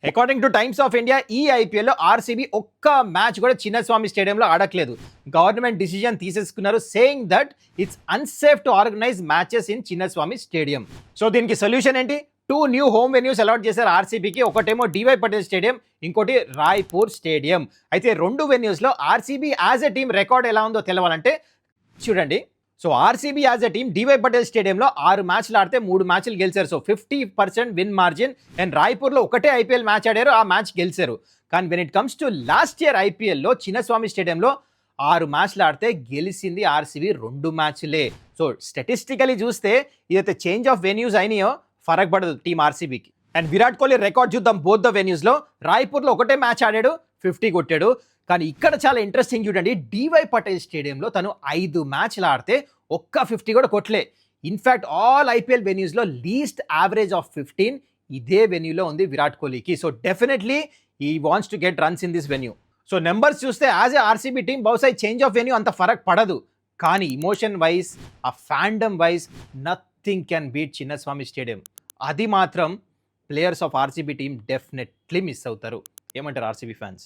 According two times of India ఈ ఐపీఎల్లో RCB ఒక్క మ్యాచ్ కూడా చిన్నస్వామి స్టేడియంలో ఆడట్లేదు. గవర్నమెంట్ డిసిజన్ తీసేసుకున్నారు, saying that it's unsafe to organise matches in Chinnaswamy stadium. So దీనికి సొల్యూషన్ ఏంటి? 2 న్యూ హోమ్ వెన్యూస్ అలాట్ చేశారు ఆర్సీబీకి. ఒకటేమో డివై పటేల్ స్టేడియం, ఇంకోటి రాయ్పూర్ స్టేడియం. అయితే 2 వెన్యూస్లో RCB as a team record ఎలా ఉందో తెలవాలంటే చూడండి. So RCB as a team DY Patil స్టేడియంలో 6 మ్యాచ్లు ఆడితే 3 మ్యాచ్లు గెలిచారు. So 50% win margin. అండ్ రాయ్పూర్లో ఒకటే ఐపీఎల్ మ్యాచ్ ఆడారు, ఆ మ్యాచ్ గెలిచారు. కానీ when it comes to last year ఐపీఎల్లో చిన్నస్వామి స్టేడియంలో 6 మ్యాచ్లు ఆడితే గెలిచింది ఆర్సీబీ 2 మ్యాచ్లే. సో స్టాటిస్టికలీ చూస్తే ఇదైతే చేంజ్ ఆఫ్ వెన్యూస్ అయినాయో ఫరక్ పడదు టీమ్ ఆర్సీబీకి. అండ్ విరాట్ కోహ్లీ రికార్డ్ చూద్దాం బోత్ ద వెన్యూస్లో. రాయ్పూర్లో ఒకటే మ్యాచ్ ఆడాడు, 50 కొట్టాడు. కానీ ఇక్కడ చాలా ఇంట్రెస్టింగ్ చూడండి, డివై పటేల్ స్టేడియంలో తను 5 మ్యాచ్లు ఆడితే ఒక్క 50 కూడా కొట్టలే. ఇన్ఫ్యాక్ట్ ఆల్ ఐపీఎల్ వెన్యూస్లో లీస్ట్ యావరేజ్ ఆఫ్ 15 ఇదే వెన్యూలో ఉంది విరాట్ కోహ్లీకి. So definitely he wants to get runs in this venue. So numbers చూస్తే యాజ్ ఏ ఆర్సీబీ టీమ్ బహుశా చేంజ్ ఆఫ్ వెన్యూ అంత ఫరక్ పడదు. కానీ ఇమోషన్ వైజ్, ఆ fandom wise nothing can beat Chinnaswamy stadium. అది మాత్రం players of RCB team definitely miss అవుతారు. ఏమంటారు ఆర్సీబీ ఫ్యాన్స్?